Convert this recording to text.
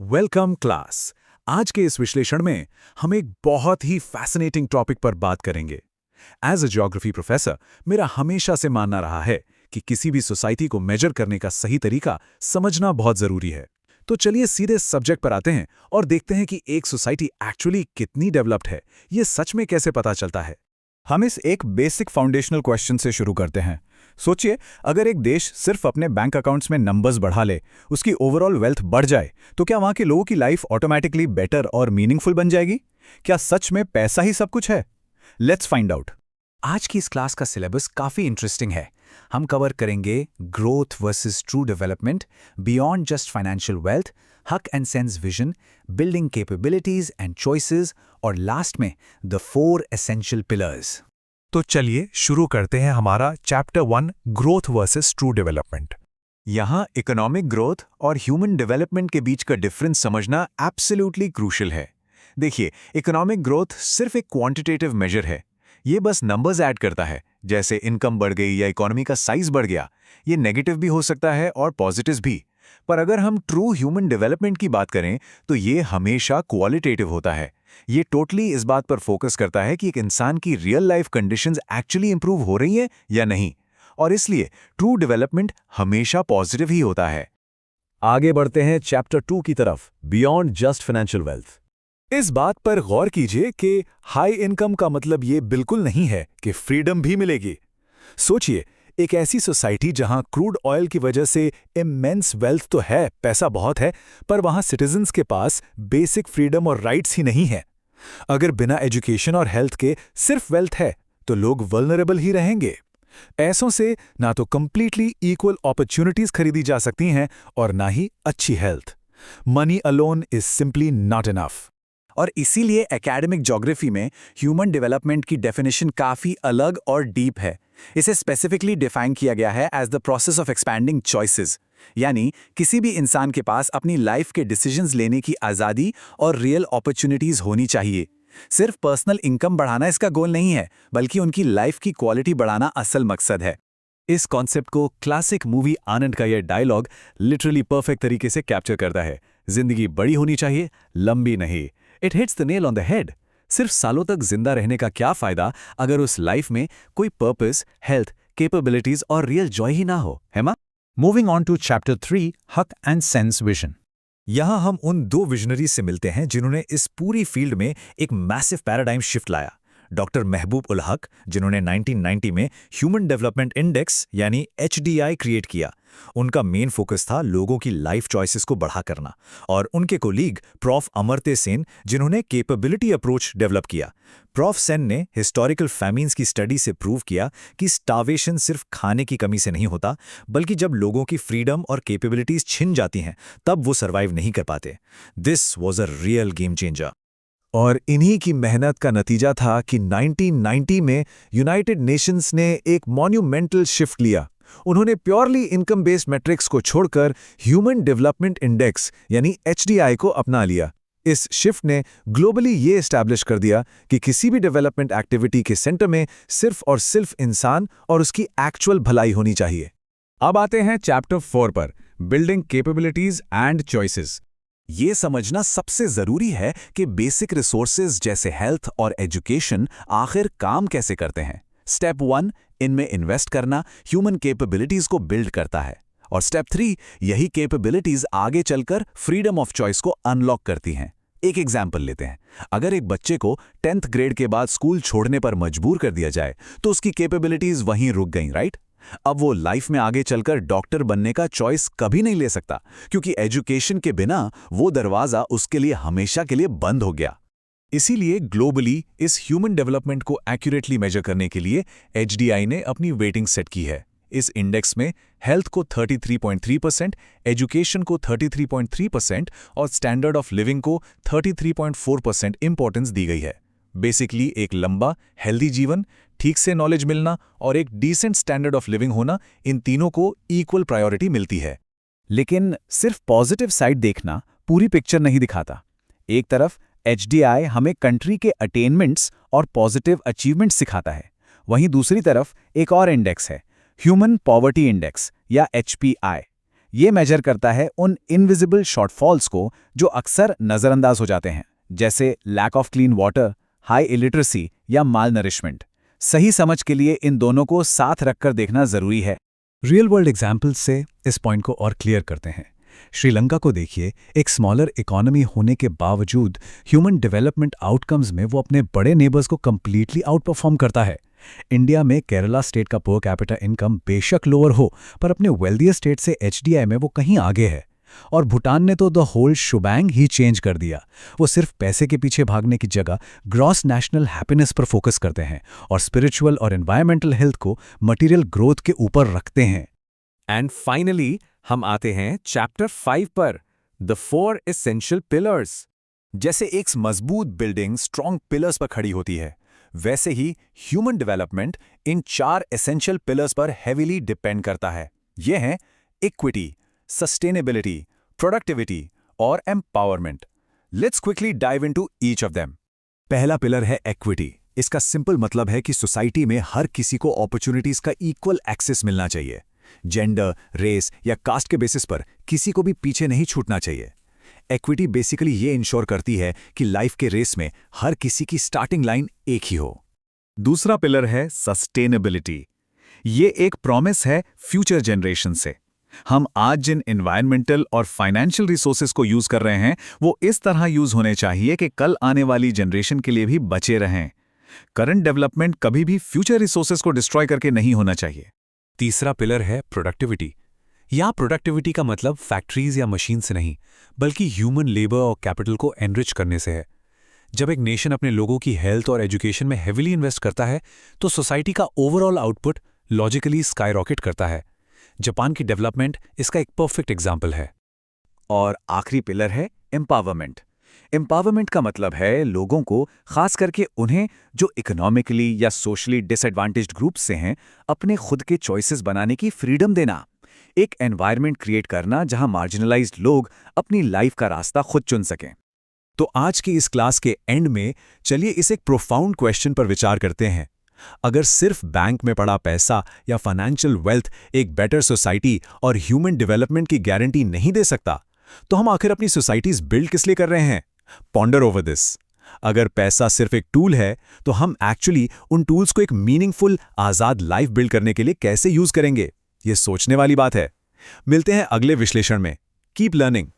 Welcome class. आज के इस विश्लेषण में हम एक बहुत ही फैसिनेटिंग टॉपिक पर बात करेंगे। एज अ ज्योग्राफी प्रोफेसर मेरा हमेशा से मानना रहा है कि किसी भी सोसाइटी को मेजर करने का सही तरीका समझना बहुत जरूरी है। तो चलिए सीधे सब्जेक्ट पर आते हैं और देखते हैं कि एक सोसाइटी एक्चुअली कितनी डेवलप्ड है, ये सच में कैसे पता चलता है। हम इस एक बेसिक फाउंडेशनल क्वेश्चन से शुरू करते हैं। सोचिए, अगर एक देश सिर्फ अपने बैंक अकाउंट्स में नंबर्स बढ़ा ले, उसकी ओवरऑल वेल्थ बढ़ जाए, तो क्या वहां के लोगों की लाइफ ऑटोमेटिकली बेटर और मीनिंगफुल बन जाएगी? क्या सच में पैसा ही सब कुछ है? Let's find out. आज की इस क्लास का सिलेबस काफी इंटरेस्टिंग है। हम कवर करेंगे growth versus true development, beyond just financial wealth, हक and sense vision, building capabilities and choices और लास्ट में द 4 एसेंशियल पिलर्स। तो चलिए शुरू करते हैं हमारा chapter 1 growth versus true development. यहाँ इकोनॉमिक ग्रोथ और ह्यूमन डेवलपमेंट के बीच का डिफरेंस समझना एब्सोल्युटली क्रूशियल है। देखिए, इकोनॉमिक ग्रोथ सिर्फ एक क्वांटिटेटिव मेजर है। ये बस नंबर्स ऐड करता है, जैसे इनकम बढ़ गई या इकोनॉमी का साइज बढ़ गया। ये नेगेटिव भी हो सकता है और पॉजिटिव भी। पर अगर हम ट्रू ह्यूमन डेवलपमेंट की बात करें तो ये हमेशा क्वालिटेटिव होता है। ये टोटली इस बात पर फोकस करता है कि एक इंसान की real life conditions actually improve हो रही हैं या नहीं, और इसलिए ट्रू डेवलपमेंट हमेशा पॉजिटिव ही होता है। आगे बढ़ते हैं चैप्टर 2 की तरफ, बियॉन्ड जस्ट फाइनेंशियल वेल्थ। इस बात पर गौर कीजिए कि हाई इनकम का मतलब ये बिल्कुल नहीं है कि फ्रीडम भी मिलेगी। सोचिए, एक ऐसी सोसाइटी जहां क्रूड ऑयल की वजह से इमेंस वेल्थ तो है, पैसा बहुत है, पर वहां सिटीजन्स के पास बेसिक फ्रीडम और राइट्स ही नहीं है। अगर बिना एजुकेशन और हेल्थ के सिर्फ वेल्थ है तो लोग वल्नरेबल ही रहेंगे। ऐसों से ना तो कंप्लीटली इक्वल अपॉर्चुनिटीज खरीदी जा सकती हैं और ना ही अच्छी health. Money alone is simply not enough. और इसीलिए एकेडमिक ज्योग्राफी में ह्यूमन डेवलपमेंट की डेफिनेशन काफ़ी अलग और डीप है। इसे स्पेसिफिकली डिफाइन किया गया है as the process of expanding choices, यानी किसी भी इंसान के पास अपनी लाइफ के डिसीजंस लेने की आज़ादी और रियल अपॉर्चुनिटीज़ होनी चाहिए। सिर्फ पर्सनल इनकम बढ़ाना इसका गोल नहीं है, बल्कि उनकी लाइफ की क्वालिटी बढ़ाना असल मकसद है। इस कॉन्सेप्ट को क्लासिक मूवी आनंद का यह डायलॉग लिटरली परफेक्ट तरीके से कैप्चर करता है। जिंदगी बड़ी होनी चाहिए, लंबी नहीं। It hits the nail on the head. सिर्फ सालों तक जिंदा रहने का क्या फायदा अगर उस लाइफ में कोई पर्पस, हेल्थ, कैपेबिलिटीज और रियल जॉय ही ना हो, है मां? मूविंग ऑन टू चैप्टर 3 हक एंड सेंस विजन। यहां हम उन 2 विजनरीज से मिलते हैं जिन्होंने इस पूरी फील्ड में एक मैसिव पैराडाइम शिफ्ट लाया। डॉक्टर महबूब उल हक, जिन्होंने 1990 में ह्यूमन डेवलपमेंट इंडेक्स यानी HDI क्रिएट किया। उनका मेन फोकस था लोगों की लाइफ चॉइसेस को बढ़ा करना। और उनके कोलीग प्रोफ अमर्त्य सेन, जिन्होंने कैपेबिलिटी अप्रोच डेवलप किया। प्रोफ सेन ने हिस्टोरिकल फैमिन्स की स्टडी से प्रूव किया कि स्टार्वेशन सिर्फ खाने की कमी से नहीं होता, बल्कि जब लोगों की फ्रीडम और कैपेबिलिटीज छिन जाती हैं तब वो सर्वाइव नहीं कर पाते। This was a real game changer. और इन्हीं की मेहनत का नतीजा था कि 1990 में यूनाइटेड नेशंस ने एक मॉन्यूमेंटल शिफ्ट लिया। उन्होंने प्योरली इनकम बेस्ड मैट्रिक्स को छोड़कर ह्यूमन डेवलपमेंट इंडेक्स यानी HDI को अपना लिया। इस शिफ्ट ने ग्लोबली ये एस्टैब्लिश कर दिया कि किसी भी डेवलपमेंट एक्टिविटी के सेंटर में सिर्फ और सिर्फ इंसान और उसकी एक्चुअल भलाई होनी चाहिए। अब आते हैं चैप्टर 4 पर, बिल्डिंग कैपेबिलिटीज एंड चॉइसेस। ये समझना सबसे जरूरी है कि बेसिक रिसोर्सेज जैसे हेल्थ और एजुकेशन आखिर काम कैसे करते हैं। स्टेप 1, इनमें इन्वेस्ट करना ह्यूमन कैपेबिलिटीज को बिल्ड करता है, और स्टेप 3, यही कैपेबिलिटीज आगे चलकर फ्रीडम ऑफ चॉइस को अनलॉक करती हैं। एक एग्जाम्पल लेते हैं। अगर एक बच्चे को 10th ग्रेड के बाद स्कूल छोड़ने पर मजबूर कर दिया जाए तो उसकी कैपेबिलिटीज वहीं रुक गईं, राइट? अब वो लाइफ में आगे चलकर डॉक्टर बनने का चॉइस कभी नहीं ले सकता, क्योंकि एजुकेशन के बिना वो दरवाजा उसके लिए हमेशा के लिए बंद हो गया। इसीलिए ग्लोबली इस ह्यूमन डेवलपमेंट को एक्यूरेटली मेजर करने के लिए HDI ने अपनी वेटिंग सेट की है। इस इंडेक्स में हेल्थ को 33.3%, एजुकेशन को 33.3% और स्टैंडर्ड ऑफ लिविंग को 33.4% इंपॉर्टेंस दी गई है। बेसिकली एक लंबा हेल्दी जीवन, ठीक से नॉलेज मिलना और एक डिसेंट स्टैंडर्ड ऑफ लिविंग होना, इन तीनों को इक्वल प्रायोरिटी मिलती है। लेकिन सिर्फ पॉजिटिव साइड देखना पूरी पिक्चर नहीं दिखाता। एक तरफ HDI हमें कंट्री के अटेनमेंट्स और पॉजिटिव अचीवमेंट्स सिखाता है, वहीं दूसरी तरफ एक और इंडेक्स है, ह्यूमन पॉवर्टी इंडेक्स या HPI। ये मेजर करता है उन इनविजिबल शॉर्टफॉल्स को जो अक्सर नज़रअंदाज हो जाते हैं, जैसे lack of clean water, high illiteracy या माल नरिशमेंट। सही समझ के लिए इन दोनों को साथ रखकर देखना ज़रूरी है। रियल वर्ल्ड एग्जाम्पल्स से इस पॉइंट को और क्लियर करते हैं। श्रीलंका को देखिए, एक स्मॉलर इकोनॉमी होने के बावजूद ह्यूमन डेवलपमेंट आउटकम्स में वो अपने बड़े नेबर्स को कंप्लीटली आउट परफॉर्म करता है। इंडिया में केरला स्टेट का पर कैपिटा इनकम बेशक लोअर हो, पर अपने वेल्दियर स्टेट से एचडीआई में वो कहीं आगे है। और भूटान ने तो द होल शुबैंग ही चेंज कर दिया। वो सिर्फ पैसे के पीछे भागने की जगह ग्रॉस नेशनल हैप्पीनेस पर फोकस करते हैं और स्पिरिचुअल और एनवायरमेंटल हेल्थ को मटेरियल ग्रोथ के ऊपर रखते हैं। एंड फाइनली हम आते हैं चैप्टर 5 पर, द 4 एसेंशियल पिलर्स। जैसे एक मजबूत बिल्डिंग स्ट्रॉन्ग पिलर्स पर खड़ी होती है, वैसे ही ह्यूमन डेवलपमेंट इन 4 एसेंशियल पिलर्स पर हेवीली डिपेंड करता है। ये हैं इक्विटी, सस्टेनेबिलिटी, प्रोडक्टिविटी और empowerment. Let's quickly dive into each of them. पहला पिलर है इक्विटी। इसका सिंपल मतलब है कि सोसाइटी में हर किसी को अपॉर्चुनिटीज का इक्वल एक्सेस मिलना चाहिए। जेंडर, रेस या कास्ट के बेसिस पर किसी को भी पीछे नहीं छूटना चाहिए। इक्विटी बेसिकली ये इंश्योर करती है कि लाइफ के रेस में हर किसी की स्टार्टिंग लाइन एक ही हो। दूसरा पिलर है सस्टेनेबिलिटी। ये एक प्रॉमिस है फ्यूचर जनरेशन से। हम आज जिन एनवायरमेंटल और फाइनेंशियल रिसोर्सेज को यूज कर रहे हैं, वो इस तरह यूज होने चाहिए कि कल आने वाली जनरेशन के लिए भी बचे रहें। करंट डेवलपमेंट कभी भी फ्यूचर रिसोर्सेज को डिस्ट्रॉय करके नहीं होना चाहिए। तीसरा पिलर है प्रोडक्टिविटी। यहाँ प्रोडक्टिविटी का मतलब फैक्ट्रीज या मशीन से नहीं, बल्कि ह्यूमन लेबर और कैपिटल को एनरिच करने से है। जब एक नेशन अपने लोगों की हेल्थ और एजुकेशन में हेविली इन्वेस्ट करता है, तो सोसाइटी का ओवरऑल आउटपुट लॉजिकली स्काईरॉकेट करता है। जापान की डेवलपमेंट इसका एक परफेक्ट एग्जाम्पल है। और आखिरी पिलर है एम्पावरमेंट। एम्पावरमेंट का मतलब है लोगों को, खास करके उन्हें जो इकोनॉमिकली या सोशली डिसएडवांटेज्ड ग्रुप्स से हैं, अपने खुद के चॉइसेस बनाने की फ्रीडम देना। एक एनवायरनमेंट क्रिएट करना जहां मार्जिनलाइज्ड लोग अपनी लाइफ का रास्ता खुद चुन सकें। तो आज की इस क्लास के एंड में चलिए इस एक प्रोफाउंड क्वेश्चन पर विचार करते हैं। अगर सिर्फ बैंक में पड़ा पैसा या फाइनेंशियल वेल्थ एक बेटर सोसाइटी और ह्यूमन डेवलपमेंट की गारंटी नहीं दे सकता, तो हम आखिर अपनी सोसाइटीज बिल्ड किस लिए कर रहे हैं? Ponder over this. अगर पैसा सिर्फ एक टूल है, तो हम एक्चुअली उन टूल्स को एक मीनिंगफुल, आज़ाद लाइफ बिल्ड करने के लिए कैसे यूज करेंगे? ये सोचने वाली बात है। मिलते हैं अगले विश्लेषण में। Keep learning.